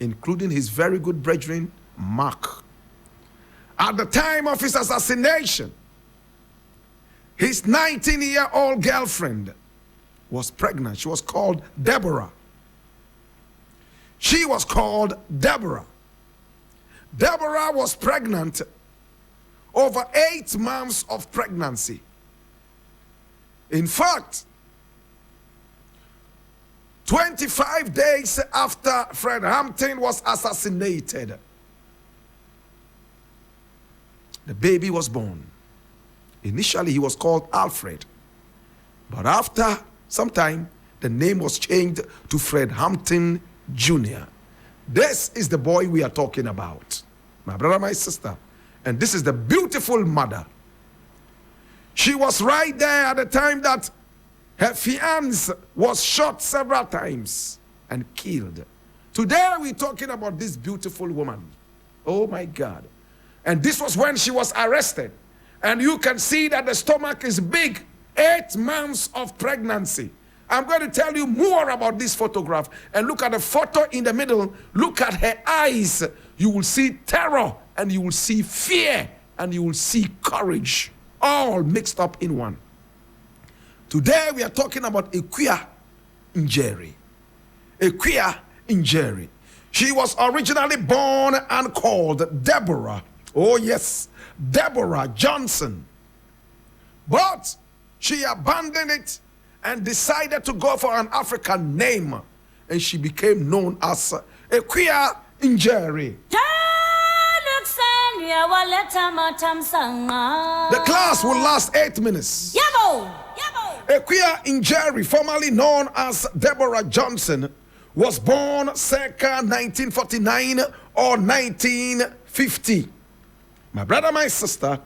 including his very good brethren, Mark. At the time of his assassination, his 19-year-old girlfriend was pregnant. She was called Deborah. She was called Deborah. Deborah was pregnant over 8 months of pregnancy. In fact, 25 days after Fred Hampton was assassinated, the baby was born. Initially, he was called Alfred. But after some time, the name was changed to Fred Hampton Jr. This is the boy we are talking about. My brother, my sister. And this is the beautiful mother. She was right there at the time that her fiancé was shot several times and killed. Today, we're talking about this beautiful woman. Oh, my God. And this was when she was arrested. And you can see that the stomach is big. 8 months of pregnancy. I'm going to tell you more about this photograph. And look at the photo in the middle. Look at her eyes. You will see terror, and you will see fear, and you will see courage, all mixed up in one. Today we are talking about Akua Njeri. Akua Njeri. She was originally born and called Deborah. Oh yes, Deborah Johnson. But she abandoned it and decided to go for an African name. And she became known as Akua Njeri. The class will last 8 minutes. Akua Njeri, formerly known as Deborah Johnson, was born circa 1949 or 1950. My brother, my sister,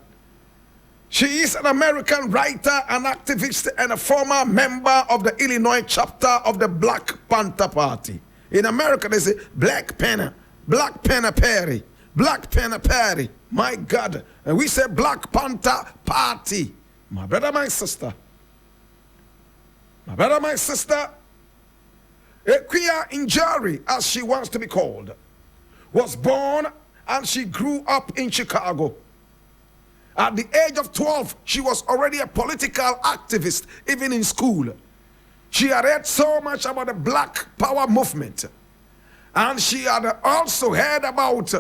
she is an American writer, an activist, and a former member of the Illinois chapter of the Black Panther Party. In America, they say Black Panther Party, Black Panther Party. My God. And we say Black Panther Party. My brother, my sister. My brother, my sister, Akua Njeri, as she wants to be called, was born and she grew up in Chicago. At the age of 12, she was already a political activist, even in school. She had heard so much about the Black Power movement. And she had also heard about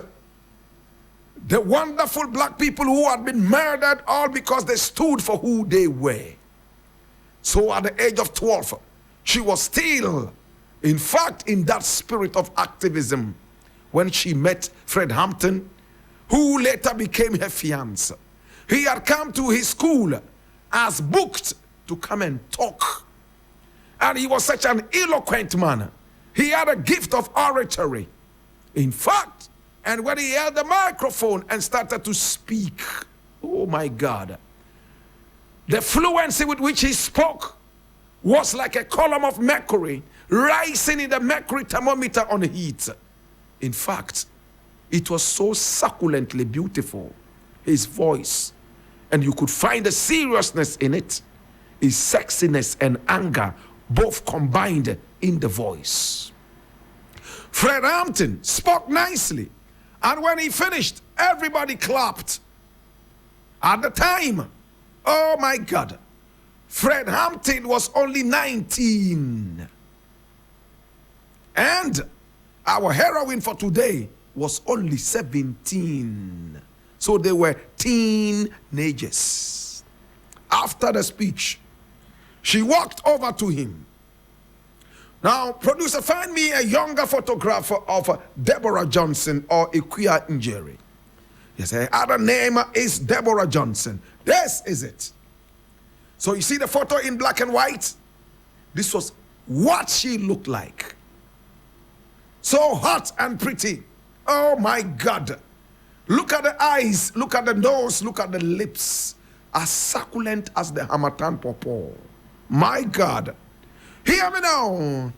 the wonderful black people who had been murdered all because they stood for who they were. So at the age of 12, she was still, in fact, in that spirit of activism when she met Fred Hampton, who later became her fiancé. He had come to his school as booked to come and talk. And he was such an eloquent man. He had a gift of oratory. In fact, and when he held the microphone and started to speak, oh my God, the fluency with which he spoke was like a column of mercury rising in the mercury thermometer on heat. In fact, it was so succulently beautiful, his voice, and you could find the seriousness in it, his sexiness and anger, both combined in the voice. Fred Hampton spoke nicely, and when he finished, everybody clapped. At the time, oh my God, Fred Hampton was only 19. And our heroine for today was only 17. So they were teenagers. After the speech, she walked over to him. Now, producer, find me a younger photographer of Deborah Johnson or Akua Njeri. Yes, her other name is Deborah Johnson. This is it. So you see the photo in black and white? This was what she looked like. So hot and pretty. Oh my God. Look at the eyes, look at the nose, look at the lips. As succulent as the Hamatan Popo. My God. Hear me now.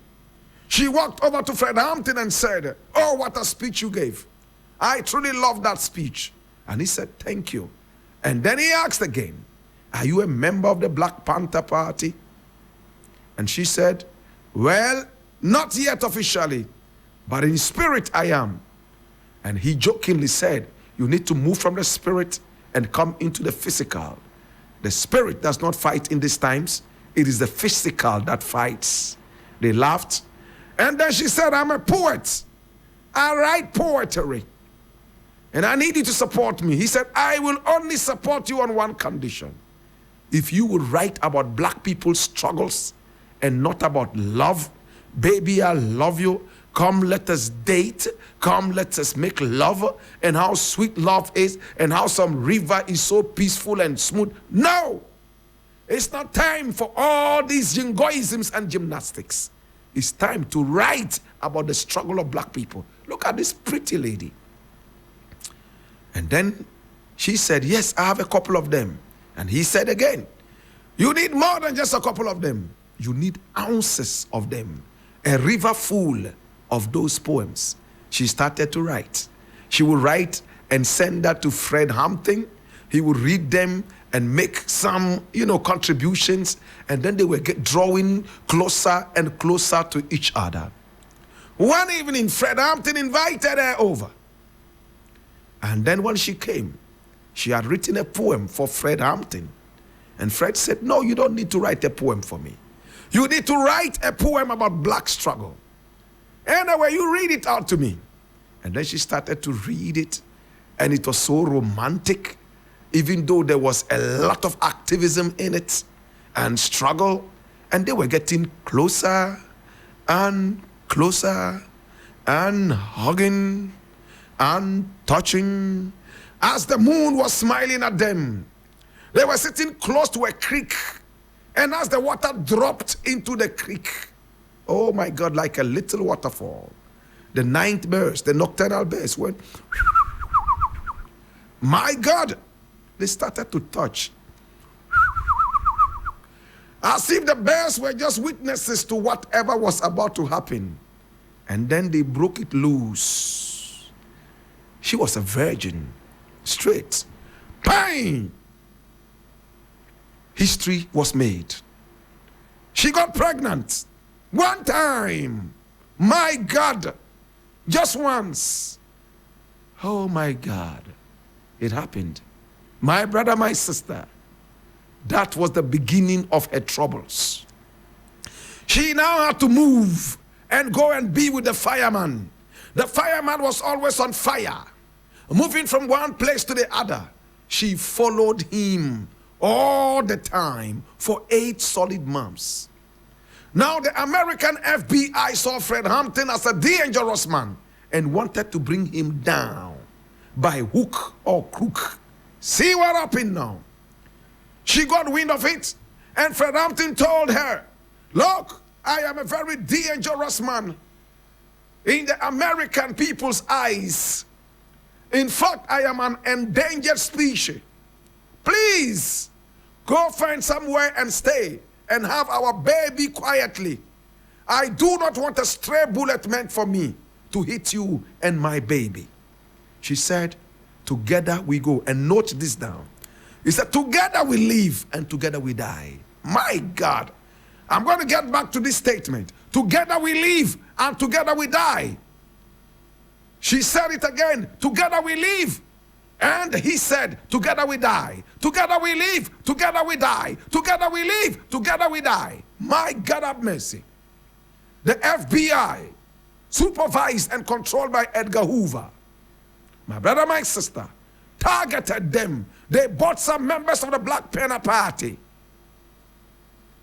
She walked over to Fred Hampton and said, oh, what a speech you gave. I truly love that speech. And he said, thank you. And then he asked again, are you a member of the Black Panther Party? And she said, well, not yet officially, but in spirit I am. And he jokingly said, you need to move from the spirit and come into the physical. The spirit does not fight in these times. It is the physical that fights. They laughed. And then she said, I'm a poet. I write poetry. And I need you to support me. He said, I will only support you on one condition. If you would write about black people's struggles and not about love, baby, I love you. Come, let us date. Come, let us make love. And how sweet love is, and how some river is so peaceful and smooth. No! It's not time for all these jingoisms and gymnastics. It's time to write about the struggle of black people. Look at this pretty lady. And then she said, yes, I have a couple of them. And he said again, you need more than just a couple of them. You need ounces of them. A river full of those poems. She started to write. She would write and send that to Fred Hampton. He would read them and make some, contributions. And then they were drawing closer and closer to each other. One evening, Fred Hampton invited her over. And then when she came, she had written a poem for Fred Hampton. And Fred said, no, you don't need to write a poem for me. You need to write a poem about black struggle. Anyway, you read it out to me. And then she started to read it. And it was so romantic, even though there was a lot of activism in it and struggle. And they were getting closer and closer and hugging and touching as the moon was smiling at them. They were sitting close to a creek. And as the water dropped into the creek, oh my God, like a little waterfall, the ninth birds, the nocturnal birds went, my God, they started to touch. As if the birds were just witnesses to whatever was about to happen. And then they broke it loose. She was a virgin, straight. Bang! History was made. She got pregnant. One time. My God. Just once. Oh my God. It happened. My brother, my sister. That was the beginning of her troubles. She now had to move and go and be with the fireman. The fireman was always on fire. Moving from one place to the other. She followed him all the time for 8 solid months. Now the American FBI saw Fred Hampton as a dangerous man and wanted to bring him down by hook or crook. See what happened now? She got wind of it, and Fred Hampton told her, look, I am a very dangerous man in the American people's eyes. In fact, I am an endangered species. Please, go find somewhere and stay and have our baby quietly. I do not want a stray bullet meant for me to hit you and my baby. She said, together we go. And note this down. He said, together we live and together we die. My God. I'm going to get back to this statement. Together we live and together we die. She said it again. Together we live. And he said, together we die. Together we live. Together we die. Together we live. Together we die. My God have mercy. The FBI, supervised and controlled by Edgar Hoover, my brother, my sister, targeted them. They bought some members of the Black Panther Party.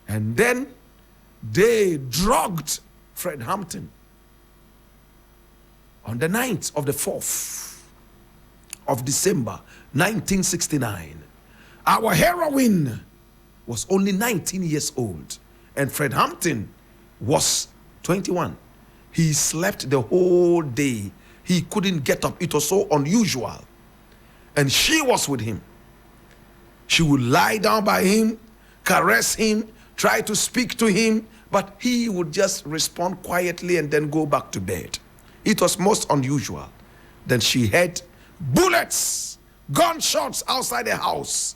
And then they drugged Fred Hampton on the 9th of the 4th of December, 1969. Our heroine was only 19 years old, and Fred Hampton was 21. He slept the whole day. He couldn't get up. It was so unusual. And she was with him. She would lie down by him, caress him, try to speak to him, but he would just respond quietly and then go back to bed. It was most unusual. Then she heard bullets, gunshots outside the house.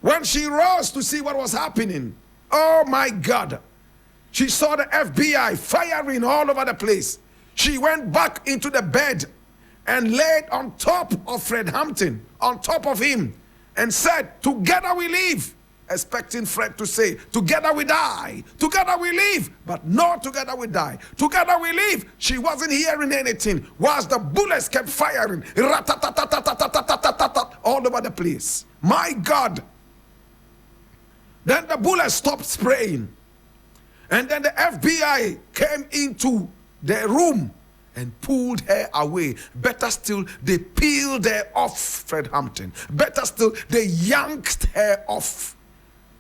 When she rose to see what was happening, oh my God, she saw the FBI firing all over the place. she went back into the bed and laid on top of Fred Hampton, on top of him, and said, "Together we live," expecting Fred to say, "Together we die, together we live," but no, "Together we die, together we live." She wasn't hearing anything whilst the bullets kept firing all over the place. My God. Then the bullets stopped spraying, and then the FBI came into the room and pulled her away. Better still, they peeled her off Fred Hampton. Better still, they yanked her off.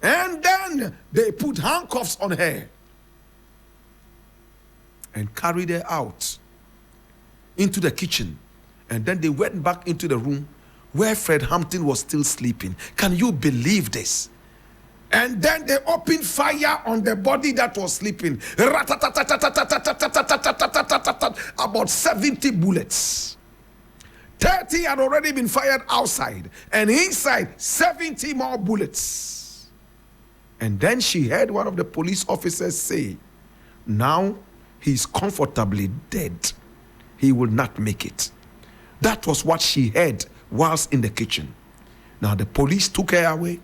And then they put handcuffs on her and carried her out into the kitchen. And then they went back into the room where Fred Hampton was still sleeping. Can you believe this? And then they opened fire on the body that was sleeping. About 70 bullets. 30 had already been fired outside, and inside 70 more bullets. And then she heard one of the police officers say, "Now he's comfortably dead. He will not make it." That was what she heard whilst in the kitchen. Now the police took her away,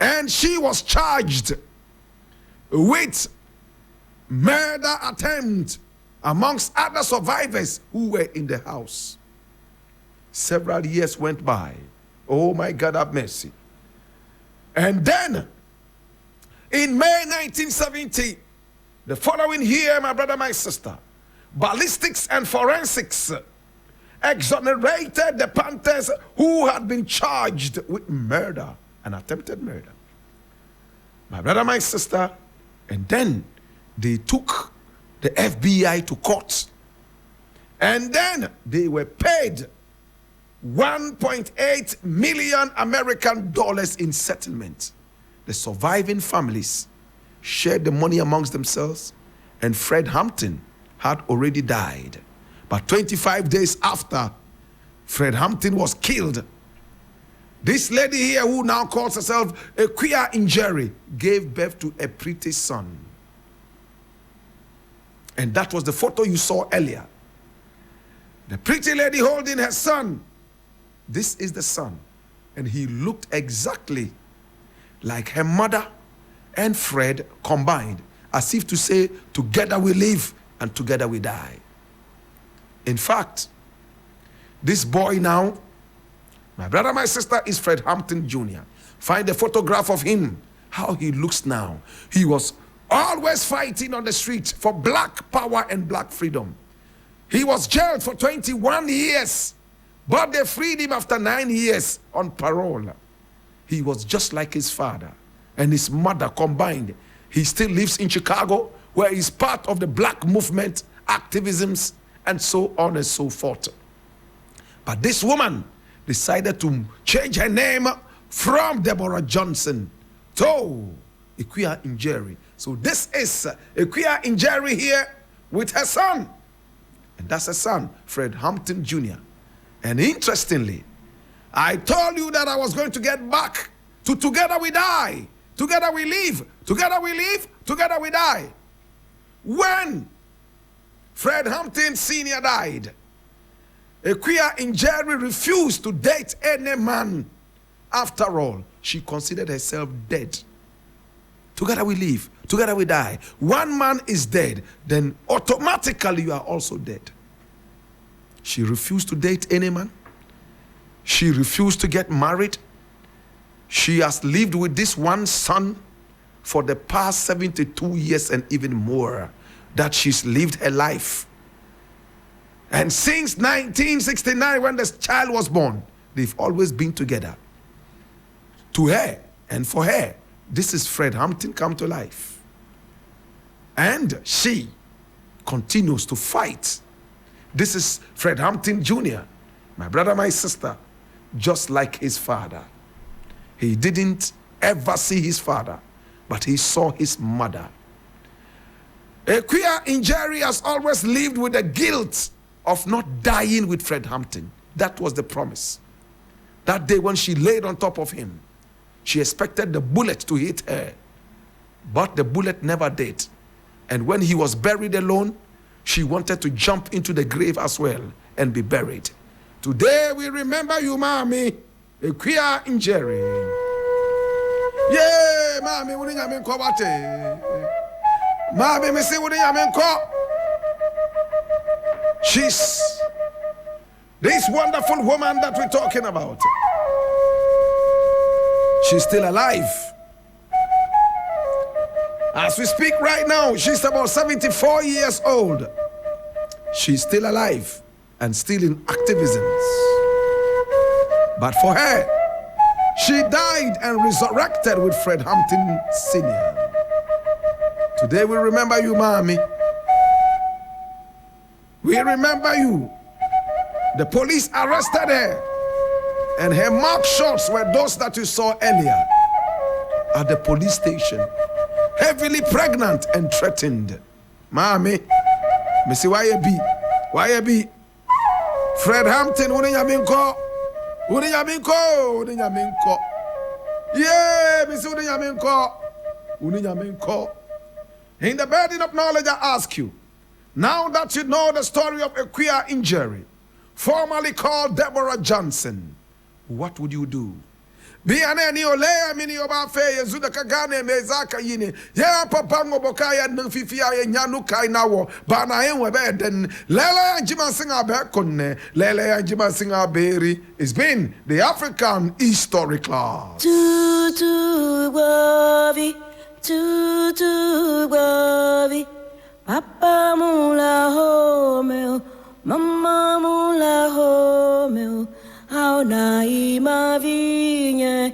and she was charged with murder attempt amongst other survivors who were in the house. Several years went by. Oh my God, have mercy. And then in May 1970, the following year, my brother, my sister, ballistics and forensics exonerated the Panthers who had been charged with murder and attempted murder. My brother, my sister, and then they took the FBI to court, and then they were paid $1.8 million American dollars in settlement. The surviving families shared the money amongst themselves, and Fred Hampton had already died. But 25 days after Fred Hampton was killed, this lady here, who now calls herself Akua Njeri, gave birth to a pretty son. And that was the photo you saw earlier. The pretty lady holding her son. This is the son. And he looked exactly like her mother and Fred combined, as if to say, together we live and together we die. In fact, this boy now, my brother, my sister, is Fred Hampton Jr. Find a photograph of him, how he looks now. He was always fighting on the street for black power and black freedom. He was jailed for 21 years, but they freed him after 9 years on parole. He was just like his father and his mother combined. He still lives in Chicago, where he's part of the black movement, activisms, and so on and so forth. But this woman decided to change her name from Deborah Johnson to Akua Njeri. So this is Akua Njeri here with her son. And that's her son, Fred Hampton Jr. And interestingly, I told you that I was going to get back to together we die, together we live, together we live, together we die. When Fred Hampton Sr. died, Akua Njeri refused to date any man. After all, she considered herself dead. Together we live, together we die. One man is dead, then automatically you are also dead. She refused to date any man. She refused to get married. She has lived with this one son for the past 72 years and even more that she's lived her life. And since 1969, when this child was born, they've always been together. To her and for her, this is Fred Hampton come to life. And she continues to fight. This is Fred Hampton Jr., my brother, my sister, just like his father. He didn't ever see his father, but he saw his mother. Akua Njeri has always lived with the guilt of not dying with Fred Hampton. That was the promise. That day when she laid on top of him, she expected the bullet to hit her, but the bullet never did. And when he was buried alone, she wanted to jump into the grave as well and be buried. Today we remember you, Mommy. Akua Njeri. Yeah, Mommy, what do you mean, Kowate? Mommy, me say, what do you mean, She's this wonderful woman that we're talking about. She's still alive. As we speak right now, she's about 74 years old. She's still alive and still in activisms. But for her, she died and resurrected with Fred Hampton Sr. Today we remember you, Mommy. We remember you. The police arrested her, and her mark shots were those that you saw earlier at the police station. Heavily pregnant and threatened. Mommy, me say why you be? Fred Hampton, what do you mean call? Yeah, me say what do you mean call? In the burden of knowledge, I ask you, now that you know the story of Akua Njeri, formerly called Deborah Johnson, what would you do? Be an any ole mini oba fe yezuda kagane mezaka yini ya papango bokaya nfifia ye nyanu kai nawo ba na enwe be den lele anjima singa be konne lele anjima singa beri. It's been the African History Class. Tutu babi papa mula home mama mula home how na imavi